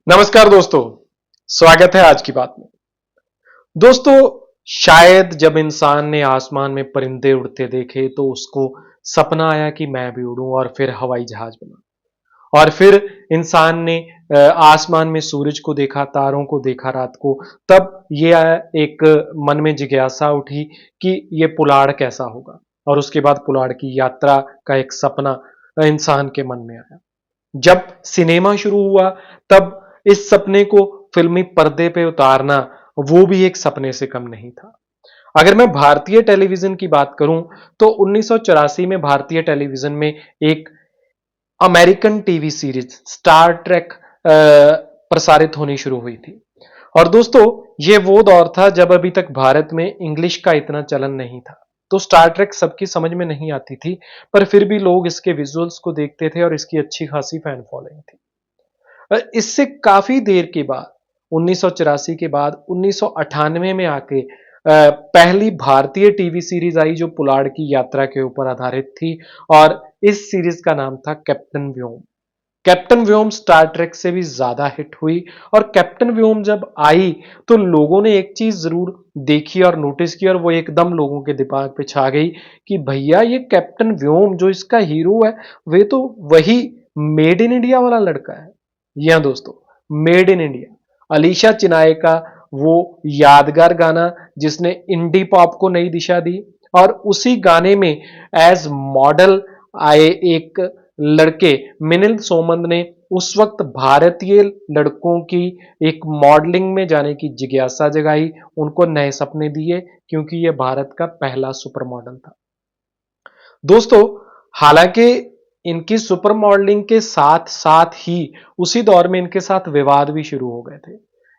नमस्कार दोस्तों। स्वागत है आज की बात में। दोस्तों, शायद जब इंसान ने आसमान में परिंदे उड़ते देखे तो उसको सपना आया कि मैं भी उड़ूं और फिर हवाई जहाज बना। और फिर इंसान ने आसमान में सूरज को देखा, तारों को देखा रात को। तब ये एक मन में जिज्ञासा उठी कि ये पुलाड़ कैसा होगा। और उसके बाद पुलाड़ की यात्रा का एक सपना इंसान के मन में आया। जब सिनेमा शुरू हुआ तब इस सपने को फिल्मी पर्दे पे उतारना वो भी एक सपने से कम नहीं था। अगर मैं भारतीय टेलीविजन की बात करूं तो 1984 में भारतीय टेलीविजन में एक American TV series Star Trek प्रसारित होनी शुरू हुई थी। और दोस्तों, ये वो दौर था जब अभी तक भारत में इंग्लिश का इतना चलन नहीं था। तो स्टार ट्रेक सबकी समझ में नहीं आती थी, पर फिर भी लोग इसके विजुअल्स को देखते थे और इसकी अच्छी खासी फैन फॉलोइंग थी। इससे काफी देर के बाद 1984 के बाद 1998 में आके पहली भारतीय टीवी सीरीज आई जो पुलाड़ की यात्रा के ऊपर आधारित थी। और इस सीरीज का नाम था कैप्टन व्योम। कैप्टन व्योम स्टार ट्रेक से भी ज्यादा हिट हुई। और कैप्टन व्योम जब आई तो लोगों ने एक चीज जरूर देखी और नोटिस की, और वो एकदम लोगों के दिमाग पे छा गई कि भैया ये कैप्टन व्योम जो इसका हीरो है वे तो वही मेड इन इंडिया वाला लड़का है। जी हाँ दोस्तों, मेड इन इंडिया अलीशा चिनाए का वो यादगार गाना जिसने इंडी पॉप को नई दिशा दी। और उसी गाने में एज मॉडल आए एक लड़के मिलिंद सोमन ने उस वक्त भारतीय लड़कों की एक मॉडलिंग में जाने की जिज्ञासा जगाई, उनको नए सपने दिए, क्योंकि यह भारत का पहला सुपर मॉडल था। दोस्तों, हालांकि इनकी सुपर मॉडलिंग के साथ साथ ही उसी दौर में इनके साथ विवाद भी शुरू हो गए थे,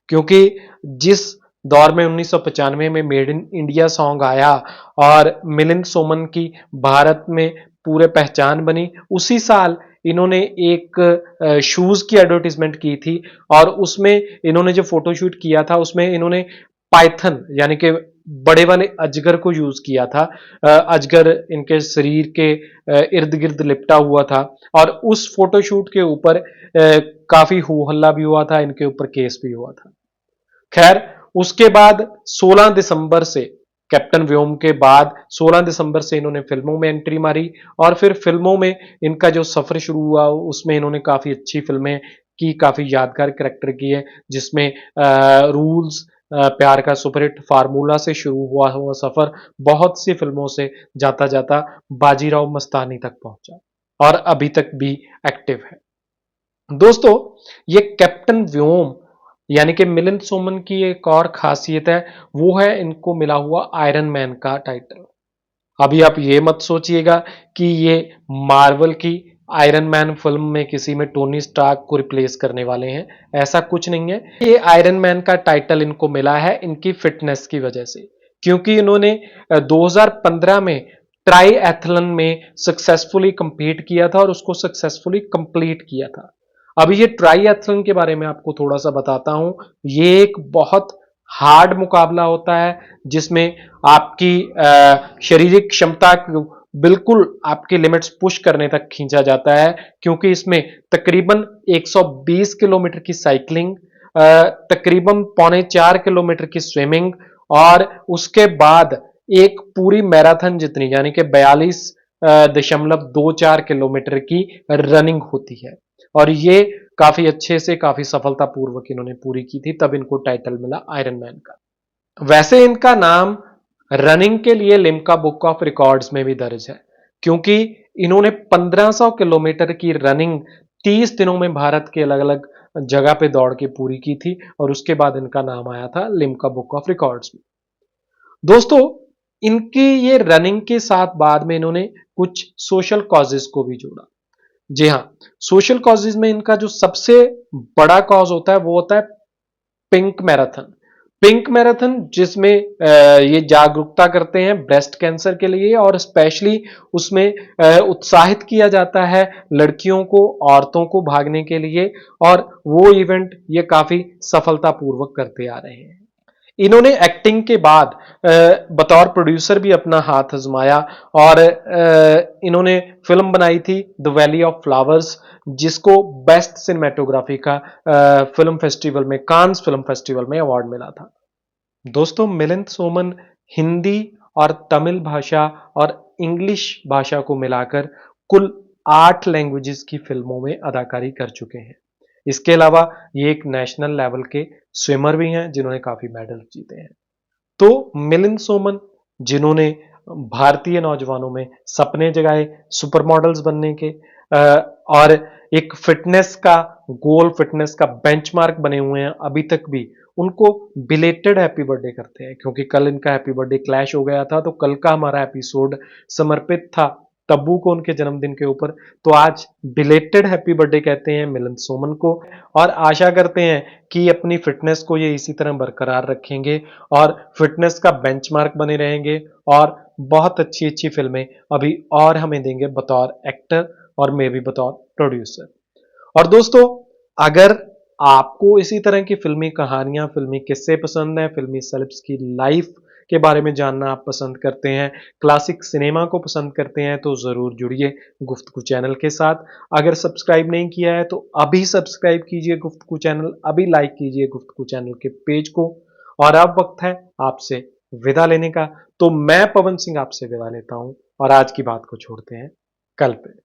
क्योंकि जिस दौर में 1995 में मेड इन इंडिया सॉन्ग आया और मिलिंद सोमन की भारत में पूरे पहचान बनी, उसी साल इन्होंने एक शूज की एडवर्टीजमेंट की थी। और उसमें इन्होंने जो फोटोशूट किया था उसमें इन्होंने पाइथन यानी कि बड़े वाले अजगर को यूज किया था। अजगर इनके शरीर के इर्द गिर्द लिपटा हुआ था। और उस फोटोशूट के ऊपर काफी हो हल्ला भी हुआ था, इनके ऊपर केस भी हुआ था। खैर, उसके बाद 16 दिसंबर से कैप्टन व्योम के बाद 16 दिसंबर से इन्होंने फिल्मों में एंट्री मारी। और फिर फिल्मों में इनका जो सफर शुरू हुआ उसमें इन्होंने काफी अच्छी फिल्में की, काफी यादगार कैरेक्टर किए, जिसमें रूल्स, प्यार का सुपरहिट, फार्मूला से शुरू हुआ हुआ सफर बहुत सी फिल्मों से जाता जाता बाजीराव मस्तानी तक पहुंचा और अभी तक भी एक्टिव है। दोस्तों, ये कैप्टन व्योम यानी कि मिलिंद सोमन की एक और खासियत है, वो है इनको मिला हुआ आयरन मैन का टाइटल। अभी आप ये मत सोचिएगा कि ये मार्वल की आयरन मैन फिल्म में किसी में टोनी स्टार्क को रिप्लेस करने वाले हैं, ऐसा कुछ नहीं है। ये आयरन मैन का टाइटल इनको मिला है इनकी फिटनेस की वजह से, क्योंकि इन्होंने 2015 में ट्राई एथलन में सक्सेसफुली कंपीट किया था और उसको सक्सेसफुली कंप्लीट किया था। अभी ये ट्राई एथलन के बारे में आपको थोड़ा सा बताता हूं। ये एक बहुत हार्ड मुकाबला होता है जिसमें आपकी शारीरिक क्षमता बिल्कुल आपके लिमिट्स पुश करने तक खींचा जाता है, क्योंकि इसमें तकरीबन 120 किलोमीटर की साइकिलिंग, तकरीबन 3.25 किलोमीटर की स्विमिंग, और उसके बाद एक पूरी मैराथन जितनी यानी कि 42.24 किलोमीटर की रनिंग होती है। और ये काफी अच्छे से काफी सफलतापूर्वक इन्होंने पूरी की थी, तब इनको टाइटल मिला आयरन मैन का। वैसे इनका नाम रनिंग के लिए लिम्का बुक ऑफ रिकॉर्ड्स में भी दर्ज है, क्योंकि इन्होंने 1500 किलोमीटर की रनिंग 30 दिनों में भारत के अलग अलग जगह पे दौड़ के पूरी की थी, और उसके बाद इनका नाम आया था लिम्का बुक ऑफ रिकॉर्ड्स में। दोस्तों, इनकी ये रनिंग के साथ बाद में इन्होंने कुछ सोशल कॉजेज को भी जोड़ा। जी हाँ, सोशल कॉजेज में इनका जो सबसे बड़ा कॉज होता है वो होता है पिंक मैराथन। पिंक मैराथन जिसमें ये जागरूकता करते हैं ब्रेस्ट कैंसर के लिए, और स्पेशली उसमें उत्साहित किया जाता है लड़कियों को, औरतों को भागने के लिए। और वो इवेंट ये काफी सफलतापूर्वक करते आ रहे हैं। इन्होंने एक्टिंग के बाद बतौर प्रोड्यूसर भी अपना हाथ आजमाया और इन्होंने फिल्म बनाई थी द वैली ऑफ फ्लावर्स, जिसको बेस्ट सिनेमेटोग्राफी का फिल्म फेस्टिवल में, कांस फिल्म फेस्टिवल में अवार्ड मिला था। दोस्तों, मिलिंद सोमन हिंदी और तमिल भाषा और इंग्लिश भाषा को मिलाकर कुल 8 लैंग्वेजेस की फिल्मों में अदाकारी कर चुके हैं। इसके अलावा ये एक नेशनल लेवल के स्विमर भी हैं जिन्होंने काफी मेडल जीते हैं। तो मिलिंद सोमन, जिन्होंने भारतीय नौजवानों में सपने जगाए सुपर मॉडल्स बनने के, और एक फिटनेस का गोल, फिटनेस का बेंचमार्क बने हुए हैं अभी तक भी, उनको बिलेटेड हैप्पी बर्थडे करते हैं, क्योंकि कल इनका हैप्पी बर्थडे क्लैश हो गया था। तो कल का हमारा एपिसोड समर्पित था तब्बू को उनके जन्मदिन के ऊपर, तो आज बिलेटेड हैप्पी बर्थडे कहते हैं मिलिंद सोमन को, और आशा करते हैं कि अपनी फिटनेस को ये इसी तरह बरकरार रखेंगे और फिटनेस का बेंचमार्क बने रहेंगे और बहुत अच्छी अच्छी फिल्में अभी और हमें देंगे बतौर एक्टर और मैं भी बतौर प्रोड्यूसर। और दोस्तों, अगर आपको इसी तरह की फिल्मी कहानियां, फिल्मी किस्से पसंद हैं, फिल्मी सेलेब्स की लाइफ के बारे में जानना आप पसंद करते हैं, क्लासिक सिनेमा को पसंद करते हैं, तो ज़रूर जुड़िए गुफ्तगू चैनल के साथ। अगर सब्सक्राइब नहीं किया है तो अभी सब्सक्राइब कीजिए गुफ्तगू चैनल, अभी लाइक कीजिए गुफ्तगू चैनल के पेज को। और अब वक्त है आपसे विदा लेने का, तो मैं पवन सिंह आपसे विदा लेता हूं और आज की बात को छोड़ते हैं कल पे।